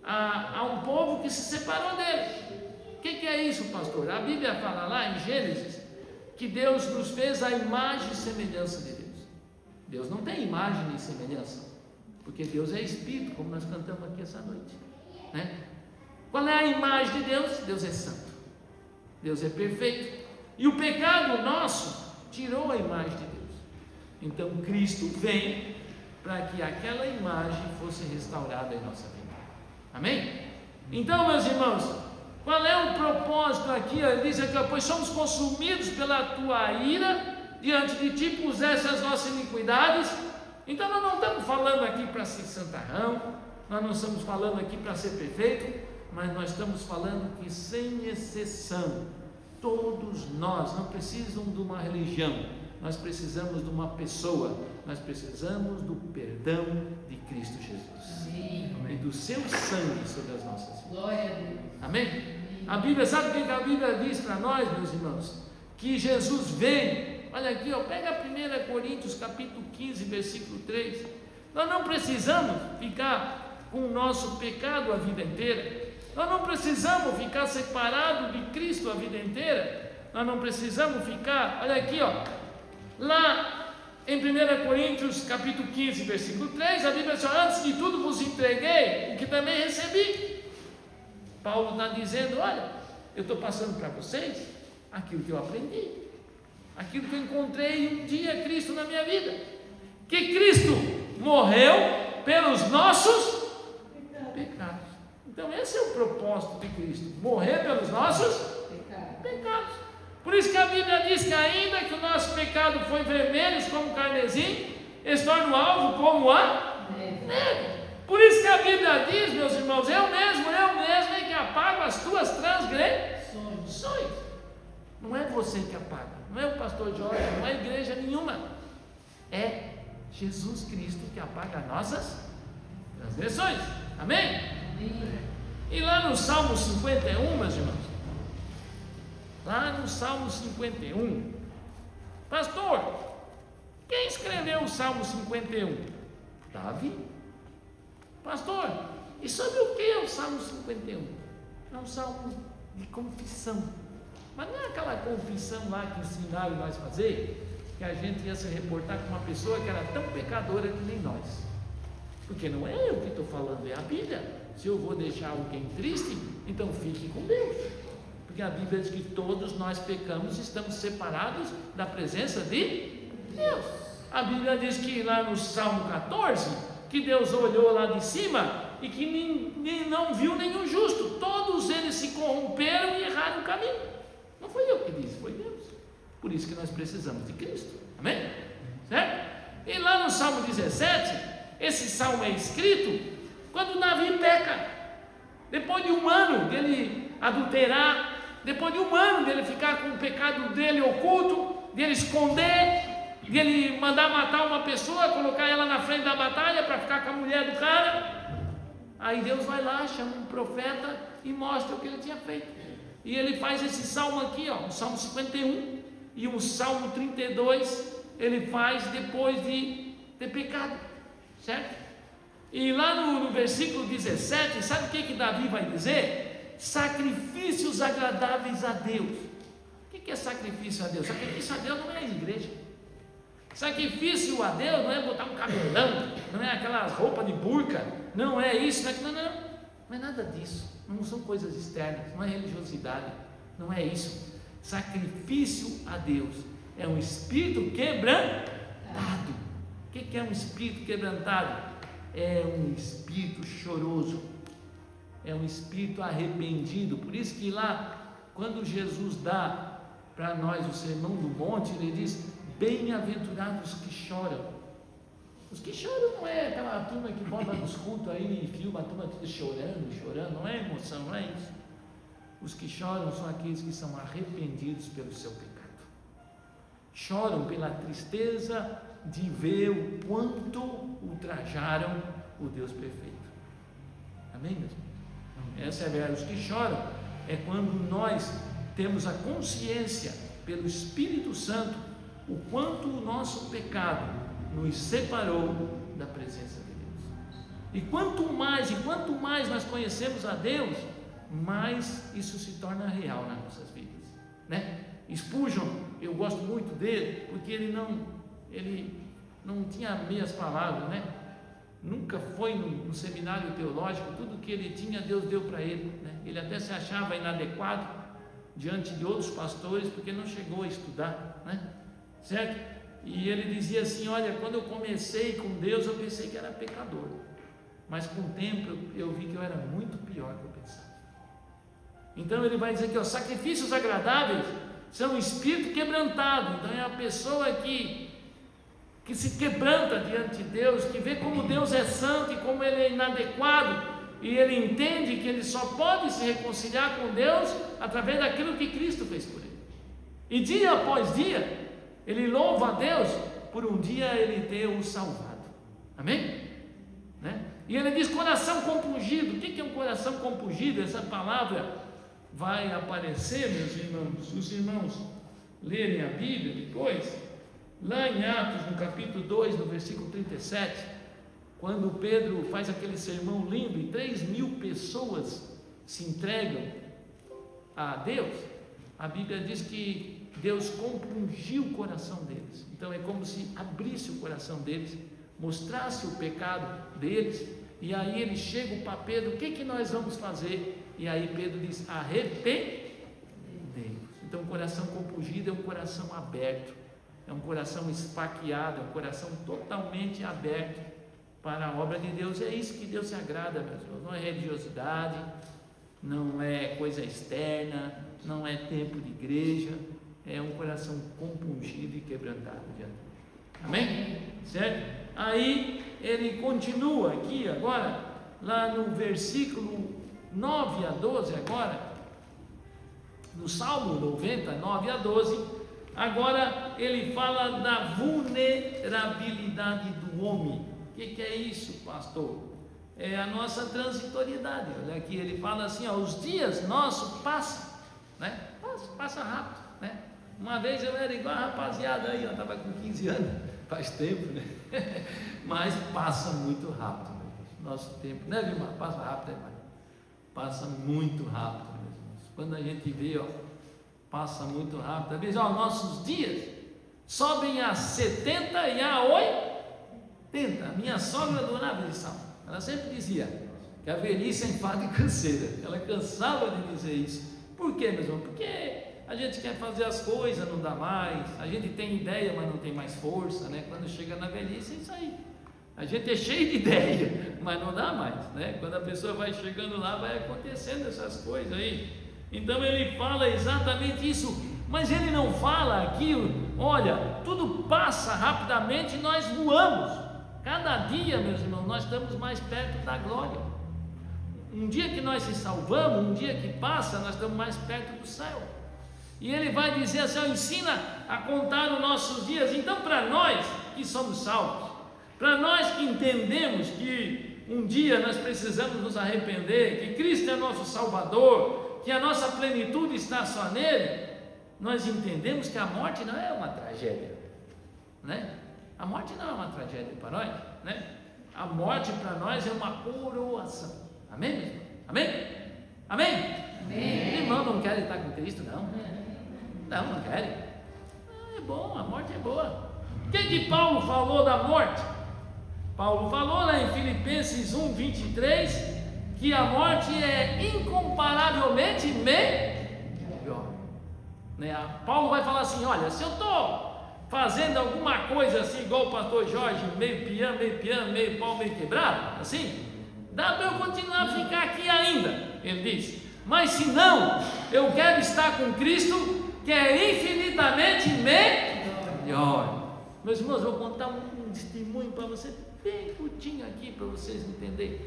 a um povo que se separou dele. O que é isso, pastor? A Bíblia fala lá em Gênesis que Deus nos fez a imagem e semelhança de Deus. Deus não tem imagem nem semelhança, porque Deus é Espírito, como nós cantamos aqui essa noite, né? Qual é a imagem de Deus? Deus é santo, Deus é perfeito, e o pecado nosso tirou a imagem de Deus. Então Cristo vem para que aquela imagem fosse restaurada em nossa vida. Amém? Então, meus irmãos, qual é o propósito aqui? Ele diz aqui: pois somos consumidos pela tua ira, diante de ti puseste as nossas iniquidades. Então nós não estamos falando aqui para ser santarrão, nós não estamos falando aqui para ser perfeito, mas nós estamos falando que, sem exceção, todos nós, não precisam de uma religião, nós precisamos de uma pessoa, nós precisamos do perdão de Cristo Jesus. Amém. E do seu sangue sobre as nossas vidas. Glória a Deus. Amém? Amém. A Bíblia, sabe o que a Bíblia diz para nós, meus irmãos? Que Jesus veio. Olha aqui, pega 1 Coríntios capítulo 15, versículo 3. Nós não precisamos ficar com o nosso pecado a vida inteira. Nós não precisamos ficar separados de Cristo a vida inteira. Nós não precisamos ficar, olha aqui, lá em 1 Coríntios capítulo 15, versículo 3, a Bíblia diz: antes de tudo vos entreguei o que também recebi. Paulo está dizendo: olha, eu estou passando para vocês aquilo que eu aprendi, aquilo que eu encontrei um dia Cristo na minha vida, que Cristo morreu pelos nossos pecados. Então esse é o propósito de Cristo, morrer pelos nossos pecados. Por isso que a Bíblia diz que ainda que o nosso pecado foi vermelho como carmesim, eles tornam alvo como a neve. Por isso que a Bíblia diz, meus irmãos: eu mesmo é que apago as tuas transgressões. Não é você que apaga, não é o pastor Jorge, não é igreja nenhuma, é Jesus Cristo que apaga as nossas transgressões. Amém? Amém. E lá no Salmo 51, meus irmãos, lá no Salmo 51, pastor, quem escreveu o Salmo 51? Davi. Pastor, e sobre o que é o Salmo 51? É um salmo de confissão. Mas não é aquela confissão lá que ensinaram nós a fazer, que a gente ia se reportar com uma pessoa que era tão pecadora que nem nós. Porque não é eu que estou falando, é a Bíblia. Se eu vou deixar alguém triste, então fique com Deus. Porque a Bíblia diz que todos nós pecamos e estamos separados da presença de Deus. A Bíblia diz que lá no Salmo 14, que Deus olhou lá de cima e que não viu nenhum justo. Todos eles se corromperam e erraram o caminho. Não foi eu que disse, foi Deus. Por isso que nós precisamos de Cristo. Amém? Certo? E lá no Salmo 17, esse salmo é escrito quando Davi peca. Depois de um ano dele adulterar, depois de um ano dele ficar com o pecado dele oculto, dele esconder, dele mandar matar uma pessoa, colocar ela na frente da batalha para ficar com a mulher do cara. Aí Deus vai lá, chama um profeta e mostra o que ele tinha feito. E ele faz esse salmo aqui, ó, o Salmo 51 e o Salmo 32, ele faz depois de ter pecado, certo? E lá no versículo 17, sabe o que Davi vai dizer? Sacrifícios agradáveis a Deus. O que é sacrifício a Deus? Sacrifício a Deus não é a igreja. Sacrifício a Deus não é botar um cabelão, não é aquelas roupas de burca, não é isso, não é nada disso. Não são coisas externas, não é religiosidade, não é isso. Sacrifício a Deus é um espírito quebrantado. O que é um espírito quebrantado? É um espírito choroso, é um espírito arrependido. Por isso que lá, quando Jesus dá para nós o sermão do monte, ele diz: bem-aventurados que choram. Os que choram não é aquela turma que bota nos cultos aí e filma a turma toda chorando, não é emoção, não é isso. Os que choram são aqueles que são arrependidos pelo seu pecado, choram pela tristeza de ver o quanto ultrajaram o Deus perfeito. Amém, meus irmãos? Essa é a verdade. Os que choram é quando nós temos a consciência pelo Espírito Santo o quanto o nosso pecado nos separou da presença de Deus. E quanto mais nós conhecemos a Deus, mais isso se torna real nas nossas vidas, né? Spurgeon, eu gosto muito dele, porque ele não tinha meias palavras, né? Nunca foi no seminário teológico, tudo que ele tinha, Deus deu para ele, né? Ele até se achava inadequado diante de outros pastores, porque não chegou a estudar, né? Certo? E ele dizia assim: olha, quando eu comecei com Deus, eu pensei que era pecador, mas com o tempo eu vi que eu era muito pior do que eu pensava. Então ele vai dizer que os sacrifícios agradáveis são um espírito quebrantado. Então é a pessoa que se quebranta diante de Deus, que vê como Deus é santo e como ele é inadequado, e ele entende que ele só pode se reconciliar com Deus através daquilo que Cristo fez por ele. E dia após dia ele louva a Deus por um dia ele ter o salvado. Amém? Né? E ele diz coração compungido. O que é um coração compungido? Essa palavra vai aparecer, meus irmãos, se os irmãos lerem a Bíblia depois, lá em Atos, no capítulo 2, no versículo 37, quando Pedro faz aquele sermão lindo e 3.000 pessoas se entregam a Deus, a Bíblia diz que Deus compungiu o coração deles. Então é como se abrisse o coração deles, mostrasse o pecado deles, e aí ele chega para Pedro: o que nós vamos fazer? E aí Pedro diz: arrependei-vos. Então o coração compungido é um coração aberto, é um coração esfaqueado, é um coração totalmente aberto para a obra de Deus. É isso que Deus se agrada, meus irmãos. Não é religiosidade, não é coisa externa, não é tempo de igreja, é um coração compungido e quebrantado diante de Deus. Amém? Certo? Aí ele continua aqui agora, lá no versículo 9 a 12 agora, no Salmo 90, 9 a 12, agora ele fala da vulnerabilidade do homem. O que é isso, pastor? É a nossa transitoriedade. Olha aqui, ele fala assim: ó, os dias nossos passam, né? Passa rápido, né? Uma vez eu era igual a rapaziada aí, eu estava com 15 anos, faz tempo, né? Mas passa muito rápido, nosso tempo, né, Vilmar? Passa rápido, irmão. Passa muito rápido, meus irmãos. Quando a gente vê, passa muito rápido. Às vezes, nossos dias sobem a 70 e a 80. Minha sogra adorava lição. Ela sempre dizia que a velhice é enfado e canseira. Ela cansava de dizer isso. Por quê, meus irmãos? Porque a gente quer fazer as coisas, não dá mais. A gente tem ideia, mas não tem mais força, né? Quando chega na velhice, é isso aí. A gente é cheio de ideia, mas não dá mais, né? Quando a pessoa vai chegando lá, vai acontecendo essas coisas aí. Então ele fala exatamente isso, mas ele não fala aquilo. Olha, tudo passa rapidamente e nós voamos. Cada dia, meus irmãos, nós estamos mais perto da glória. Um dia que nós se salvamos, um dia que passa, nós estamos mais perto do céu. E ele vai dizer assim: ensina a contar os nossos dias. Então, para nós que somos salvos, para nós que entendemos que um dia nós precisamos nos arrepender, que Cristo é nosso Salvador, que a nossa plenitude está só nele, nós entendemos que a morte não é uma tragédia, né? A morte não é uma tragédia para nós, né? A morte para nós é uma coroação. Amém, meu irmão? Amém? Amém? Amém. Irmão, não querem estar com Cristo, não? Não querem. É bom, a morte é boa. O que Paulo falou da morte? Paulo falou lá em Filipenses 1:23 que a morte é incomparavelmente melhor, né? Paulo vai falar assim: olha, se eu estou fazendo alguma coisa assim, igual o pastor Jorge, meio piano, meio pau, meio quebrado, assim, dá para eu continuar a ficar aqui ainda, ele diz. Mas se não, eu quero estar com Cristo, que é infinitamente melhor. Meus irmãos, eu vou contar um testemunho para você, bem curtinho aqui, para vocês entenderem.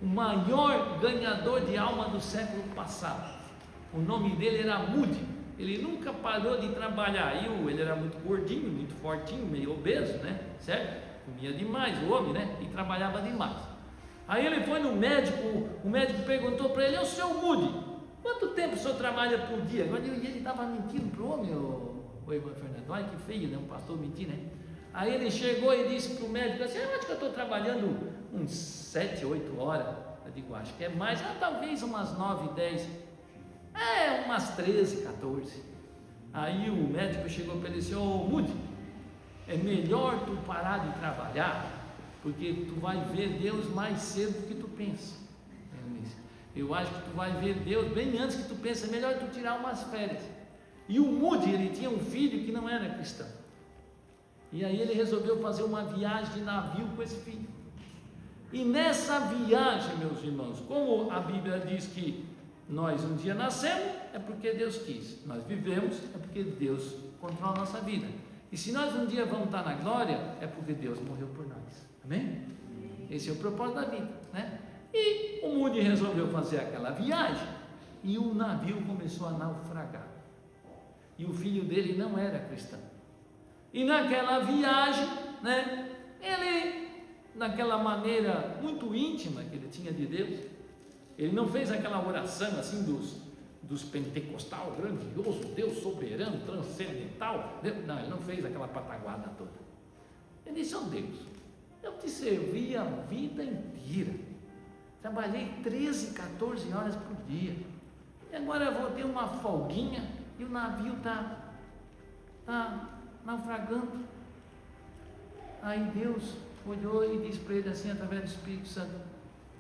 O maior ganhador de alma do século passado, o nome dele era Moody. Ele nunca parou de trabalhar. Ele era muito gordinho, muito fortinho, meio obeso, né? Certo? Comia demais, o homem, né? E trabalhava demais. Aí ele foi no médico, o médico perguntou para ele: seu Moody, quanto tempo o senhor trabalha por dia? Agora ele estava mentindo para o homem, o irmão Fernando. Olha que feio, né? Um pastor mentir, né? Aí ele chegou e disse para o médico assim: eu acho que eu estou trabalhando uns 7, 8 horas. Eu digo: acho que é mais, talvez umas 9, 10, umas 13, 14. Aí o médico chegou para ele e disse: Moody, é melhor tu parar de trabalhar, porque tu vai ver Deus mais cedo do que tu pensa. Eu acho que tu vai ver Deus bem antes que tu pensa, é melhor tu tirar umas férias. E o Moody, ele tinha um filho que não era cristão, e aí ele resolveu fazer uma viagem de navio com esse filho. E nessa viagem, meus irmãos, como a Bíblia diz que nós um dia nascemos, é porque Deus quis. Nós vivemos, é porque Deus controla a nossa vida. E se nós um dia vamos estar na glória, é porque Deus morreu por nós. Amém? Esse é o propósito da vida, né? E o Moody resolveu fazer aquela viagem, e o navio começou a naufragar. E o filho dele não era cristão. E naquela viagem, né, ele, naquela maneira muito íntima que ele tinha de Deus, ele não fez aquela oração assim dos pentecostal, grandioso, Deus soberano, transcendental. Não, ele não fez aquela pataguada toda. Ele disse: Deus, eu te servi a vida inteira, trabalhei 13, 14 horas por dia, e agora eu vou ter uma folguinha e o navio está naufragando. Aí Deus olhou e disse para ele assim, através do Espírito Santo: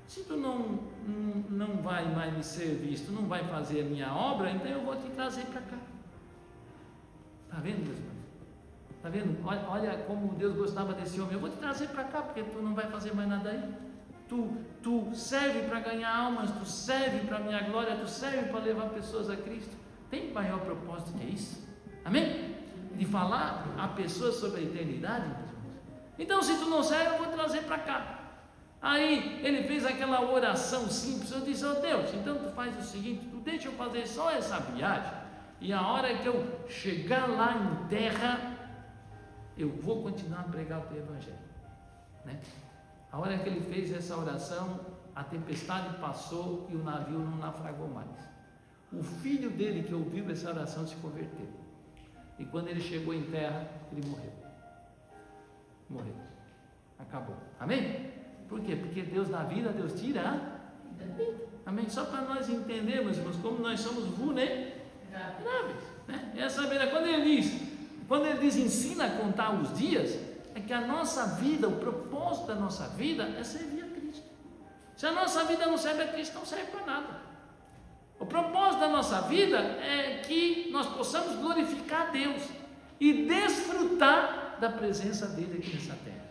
se tu não vai mais me servir, se tu não vai fazer a minha obra, então eu vou te trazer para cá. Está vendo, meus irmãos? Está vendo? Olha como Deus gostava desse homem. Eu vou te trazer para cá, porque tu não vai fazer mais nada aí. Tu serve para ganhar almas, tu serve para a minha glória, tu serve para levar pessoas a Cristo. Tem maior propósito que isso? Amém? De falar a pessoas sobre a eternidade, meus irmãos. Então, se tu não serve, eu vou trazer para cá. Aí ele fez aquela oração simples. Eu disse: Deus, então tu faz o seguinte, tu deixa eu fazer só essa viagem, e a hora que eu chegar lá em terra, eu vou continuar a pregar o teu evangelho, né? A hora que ele fez essa oração, a tempestade passou e o navio não naufragou mais. O filho dele que ouviu essa oração se converteu, e quando ele chegou em terra, ele morreu. Acabou. Amém? Por quê? Porque Deus dá vida, Deus tira a vida. Amém? Só para nós entendermos, irmãos, como nós somos vulneráveis, né? Essa é quando ele diz ensina a contar os dias, é que a nossa vida, o propósito da nossa vida é servir a Cristo. Se a nossa vida não serve a Cristo, não serve para nada. O propósito da nossa vida é que nós possamos glorificar a Deus e desfrutar da presença dele aqui nessa terra.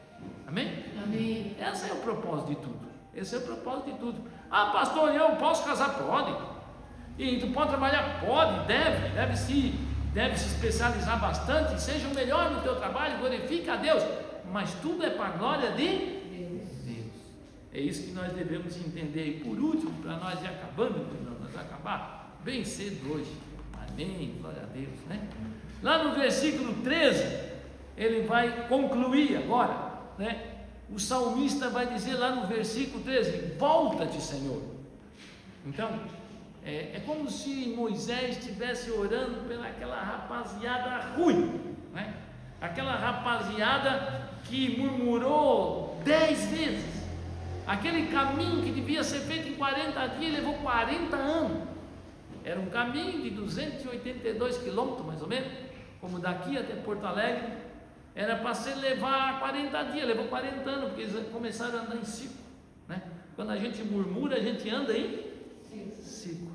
Amém? Amém. Esse é o propósito de tudo. Esse é o propósito de tudo. Ah, pastor, eu posso casar? Pode. E tu pode trabalhar? Pode, deve se especializar bastante, seja o melhor no teu trabalho, glorifica a Deus, mas tudo é para a glória de Deus. É isso que nós devemos entender. E por último, para nós ir acabando, nós acabar bem cedo hoje. Amém, glória a Deus, né? Lá no versículo 13, ele vai concluir agora, né? O salmista vai dizer lá no versículo 13: volta-te, Senhor. Então, é como se Moisés estivesse orando pelaquela rapaziada ruim, né? Aquela rapaziada que murmurou 10 vezes. Aquele caminho que devia ser feito em 40 dias levou 40 anos. Era um caminho de 282 quilômetros, mais ou menos, como daqui até Porto Alegre. Era para se levar 40 dias, levou 40 anos, porque eles começaram a andar em ciclo, né? Quando a gente murmura, a gente anda em ciclo,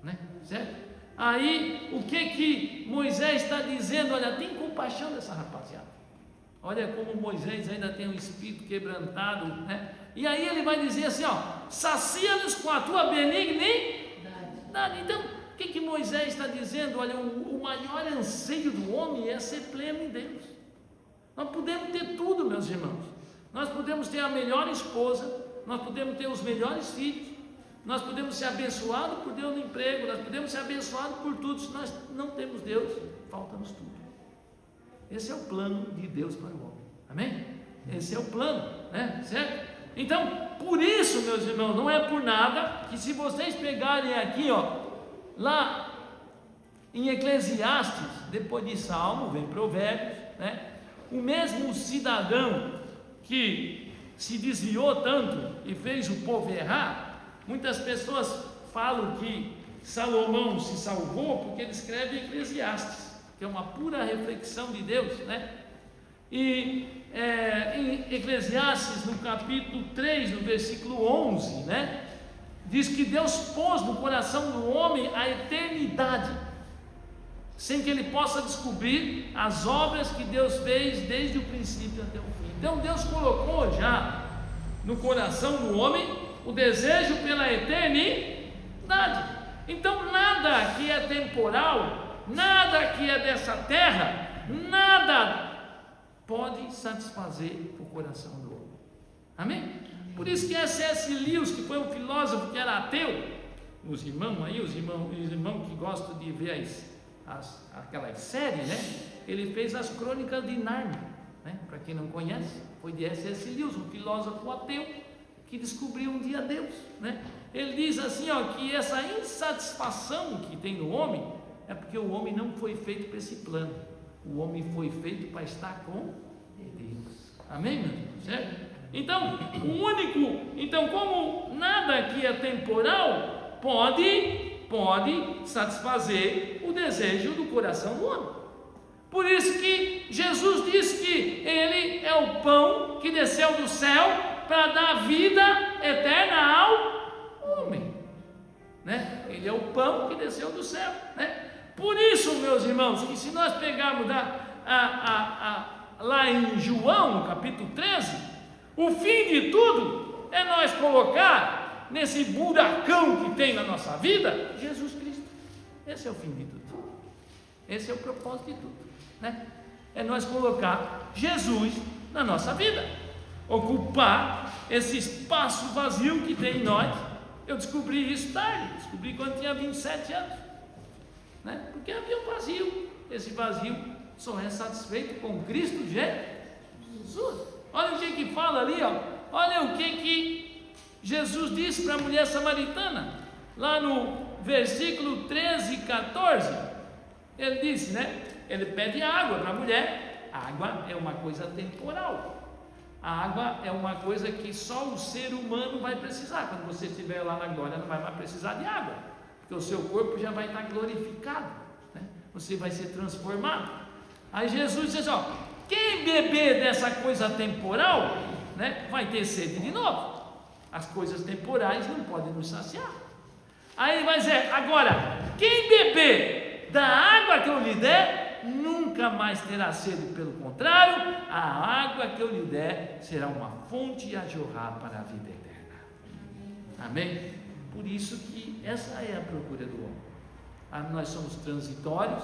né? Certo? Aí, o que Moisés está dizendo? Olha, tem compaixão dessa rapaziada. Olha como Moisés ainda tem um espírito quebrantado, né? E aí ele vai dizer assim, ó: sacia-nos com a tua benignidade. Então, o que Moisés está dizendo? Olha, o maior anseio do homem é ser pleno em Deus. Nós podemos ter tudo, meus irmãos. Nós podemos ter a melhor esposa, nós podemos ter os melhores filhos, nós podemos ser abençoados por Deus no emprego, nós podemos ser abençoados por tudo. Se nós não temos Deus, falta-nos tudo. Esse é o plano de Deus para o homem. Amém? Esse é o plano, né? Certo? Então, por isso, meus irmãos, não é por nada que, se vocês pegarem aqui, ó, lá em Eclesiastes, depois de Salmo, vem Provérbios, né? O mesmo cidadão que se desviou tanto e fez o povo errar, muitas pessoas falam que Salomão se salvou porque ele escreve Eclesiastes, que é uma pura reflexão de Deus, né? E em Eclesiastes, no capítulo 3, no versículo 11, né? Diz que Deus pôs no coração do homem a eternidade, sem que ele possa descobrir as obras que Deus fez desde o princípio até o fim. Então Deus colocou já no coração do homem o desejo pela eternidade. Então nada que é temporal, nada que é dessa terra, nada pode satisfazer o coração do homem. Amém? Por isso que C.S. Lewis, que foi um filósofo que era ateu, os irmãos que gostam de ver aquelas séries, né? Ele fez as Crônicas de Nárnia, né? Para quem não conhece, foi de C.S. Lewis, um filósofo ateu que descobriu um dia Deus, né? Ele diz assim, ó, que essa insatisfação que tem no homem é porque o homem não foi feito para esse plano. O homem foi feito para estar com Deus. Amém, meu irmão? Certo? Então, como nada aqui é temporal, pode satisfazer o desejo do coração do homem. Por isso que Jesus disse que Ele é o pão que desceu do céu para dar vida eterna ao homem, né? Ele é o pão que desceu do céu, né? Por isso, meus irmãos, que se nós pegarmos lá em João, no capítulo 13, o fim de tudo é nós colocar nesse buracão que tem na nossa vida Jesus Cristo. Esse é o fim de tudo. Esse é o propósito de tudo, né? É nós colocar Jesus na nossa vida, ocupar esse espaço vazio que tem em nós. Eu descobri isso tarde, descobri quando tinha 27 anos, né? Porque havia um vazio. Esse vazio só é satisfeito com Cristo Jesus. Olha o que fala ali, ó. Olha o que Jesus disse para a mulher samaritana, lá no versículo 13 e 14. Ele disse, né? Ele pede água para a mulher. Água é uma coisa temporal. A água é uma coisa que só o ser humano vai precisar. Quando você estiver lá na glória, não vai mais precisar de água, porque o seu corpo já vai estar glorificado, né? Você vai ser transformado. Aí Jesus diz: ó, quem beber dessa coisa temporal, né, vai ter sede de novo. As coisas temporais não podem nos saciar. Aí ele vai dizer: agora, quem beber da água que eu lhe der, nunca mais terá sede, pelo contrário, a água que eu lhe der será uma fonte a jorrar para a vida eterna. Amém? Por isso que essa é a procura do homem. Nós somos transitórios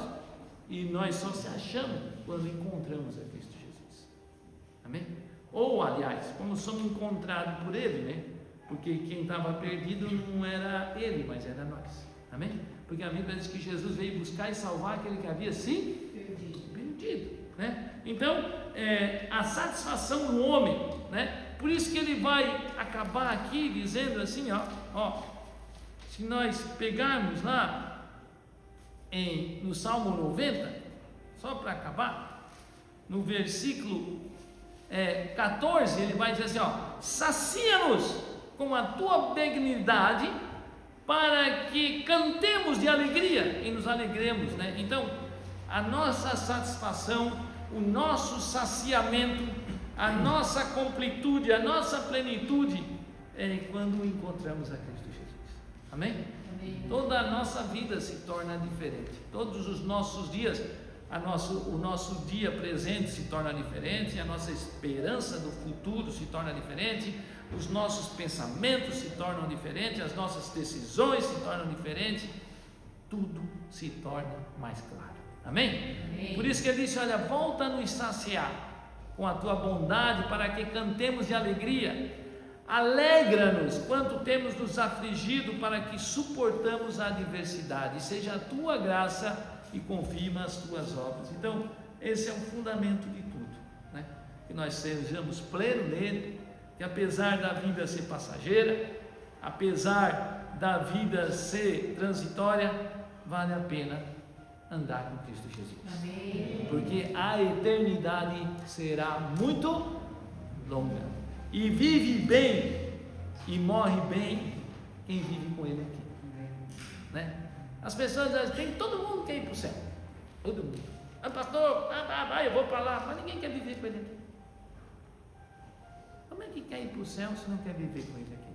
e nós só se achamos quando encontramos a Cristo Jesus. Amém? Ou, aliás, como somos encontrados por Ele, né? Porque quem estava perdido não era Ele, mas era nós. Amém? Porque a Bíblia diz que Jesus veio buscar e salvar aquele que havia se perdido, né? Então, a satisfação do homem, né? Por isso que ele vai acabar aqui dizendo assim, ó, se nós pegarmos lá no Salmo 90, só para acabar, no versículo 14, ele vai dizer assim, ó: sacia-nos com a tua benignidade, para que cantemos de alegria e nos alegremos, né? Então, a nossa satisfação, o nosso saciamento, a nossa completude, a nossa plenitude é quando encontramos a Cristo Jesus. Amém? Amém. Toda a nossa vida se torna diferente. Todos os nossos dias, o nosso dia presente se torna diferente, a nossa esperança do futuro se torna diferente, os nossos pensamentos se tornam diferentes, as nossas decisões se tornam diferentes, tudo se torna mais claro. Amém? Amém. Por isso que ele disse: olha, volta a nos saciar com a tua bondade, para que cantemos de alegria. Alegra-nos quando temos nos afligido, para que suportamos a adversidade. Seja a tua graça e confirma as tuas obras. Então, esse é o fundamento de tudo, né? Que nós sejamos plenos nele, que apesar da vida ser passageira, apesar da vida ser transitória, vale a pena andar com Cristo Jesus. Amém. Porque a eternidade será muito longa, e vive bem e morre bem quem vive com Ele aqui, né? As pessoas dizem: todo mundo quer ir para o céu, todo mundo. Pastor, eu vou para lá, mas ninguém quer viver com Ele aqui. Como é que quer ir para o céu se não quer viver com Ele aqui?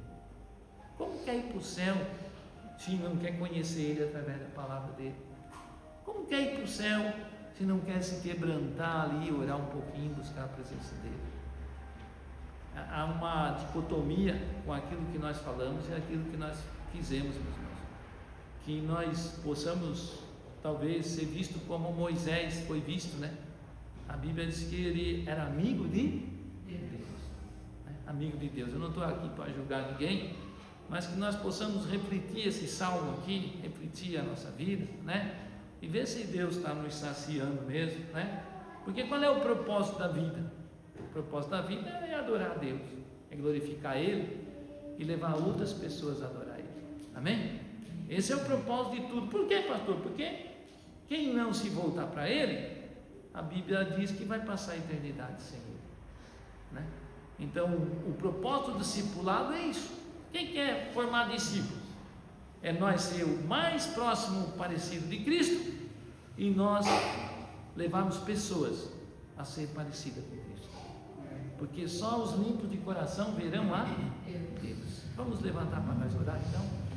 Como quer ir para o céu se não quer conhecer Ele através da palavra dEle? Como quer ir para o céu se não quer se quebrantar ali, orar um pouquinho, buscar a presença dEle? Há uma dicotomia com aquilo que nós falamos e aquilo que nós fizemos, meus irmãos. Que nós possamos talvez ser visto como Moisés foi visto, né? A Bíblia diz que ele era amigo de Deus, né? Amigo de Deus. Eu não estou aqui para julgar ninguém, mas que nós possamos refletir esse salmo aqui, refletir a nossa vida, né? E ver se Deus está nos saciando mesmo, né? Porque qual é o propósito da vida? O propósito da vida é adorar a Deus, é glorificar Ele e levar outras pessoas a adorar Ele. Amém? Esse é o propósito de tudo. Por quê, pastor? Porque quem não se voltar para Ele, a Bíblia diz que vai passar a eternidade sem Ele, né? Então, o propósito do discipulado é isso. Quem quer formar discípulos? É nós ser o mais próximo parecido de Cristo e nós levarmos pessoas a ser parecidas com Cristo, porque só os limpos de coração verão a Deus. Vamos levantar para nós orar então.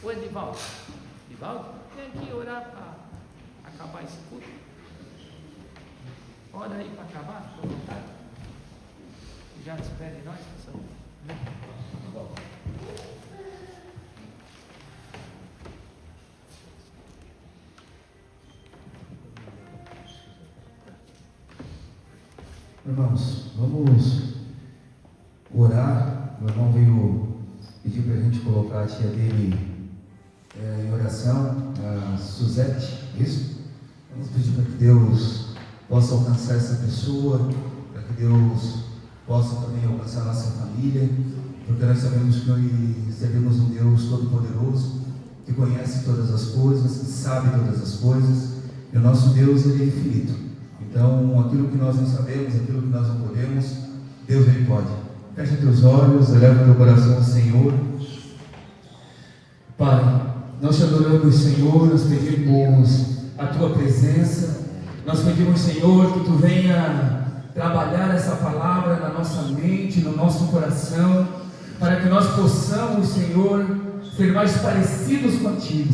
Ô Edivaldo, tem que orar para acabar esse culto. Ora aí para acabar, estou vontade. Já despede nós, pessoal. Irmãos, vamos orar. O irmão veio pedir para a gente colocar a tia dele em oração, a Suzete, isso? Vamos pedir para que Deus possa alcançar essa pessoa, para que Deus possa também alcançar a nossa família, porque nós sabemos que nós servimos um Deus Todo-Poderoso, que conhece todas as coisas, que sabe todas as coisas, e o nosso Deus, Ele é infinito. Então, aquilo que nós não sabemos, aquilo que nós não podemos, Deus, Ele pode. Fecha teus olhos, eleva teu coração ao Senhor. Pai, nós te adoramos, Senhor, nós pedimos a Tua presença, nós pedimos, Senhor, que Tu venha trabalhar essa palavra na nossa mente, no nosso coração, para que nós possamos, Senhor, ser mais parecidos contigo.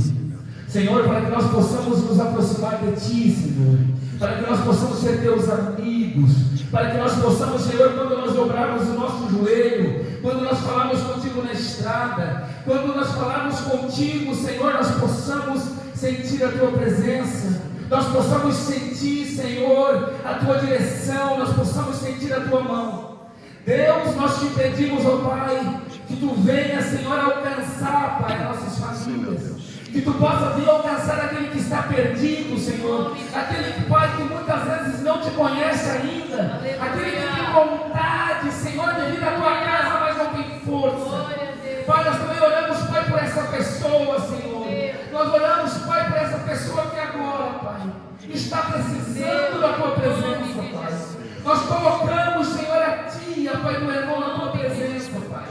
Senhor, para que nós possamos nos aproximar de Ti, Senhor, para que nós possamos ser Teus amigos, para que nós possamos, Senhor, quando nós dobrarmos o nosso joelho, quando nós falarmos contigo na estrada, quando nós falarmos contigo, Senhor, nós possamos sentir a Tua presença, nós possamos sentir, Senhor, a Tua direção, nós possamos sentir a Tua mão. Deus, nós te pedimos, ó Pai, que Tu venha, Senhor, alcançar, Pai, nossas famílias, que Tu possa vir alcançar aquele que está perdido, Senhor, aquele, Pai, que muitas vezes não Te conhece ainda, aquele que tem vontade, Senhor, de vir à Tua casa, mas não tem força. Pai, nós também oramos, Pai, por essa pessoa, Senhor. Nós oramos, Pai, por essa pessoa que agora, Pai, está precisando da Tua presença, Pai. Nós colocamos, Senhor, a tia, Pai do irmão, na Tua presença, Pai.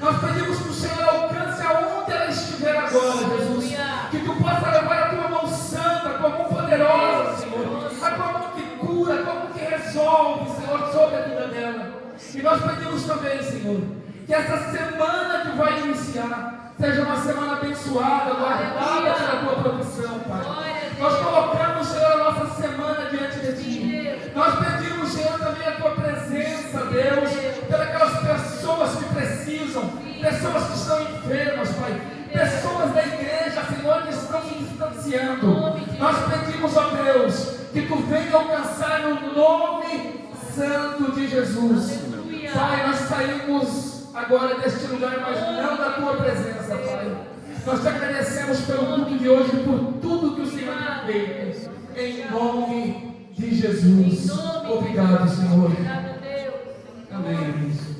Nós pedimos que o Senhor alcance aonde ela estiver agora, Jesus. Que Tu possa levar a Tua mão santa, a Tua mão poderosa, Senhor. A Tua mão que cura, a Tua mão que resolve, Senhor, sobre a vida dela. E nós pedimos também, Senhor, que essa semana que vai iniciar seja uma semana abençoada, guardada pela Tua proteção, Pai. Nós colocamos, Senhor, a nossa semana diante de Ti. Nós pedimos, Senhor, também a Tua presença, Deus, pelas pessoas que precisam, pessoas que estão enfermas, Pai, pessoas da igreja, Senhor, que estão se distanciando. Nós pedimos, ó Deus, que Tu venha alcançar no nome santo de Jesus. Pai, nós saímos agora deste lugar, mas não da Tua presença, Pai. Nós Te agradecemos pelo culto de hoje, por tudo que o Senhor tem feito, em nome de Jesus. Obrigado, Senhor. Amém.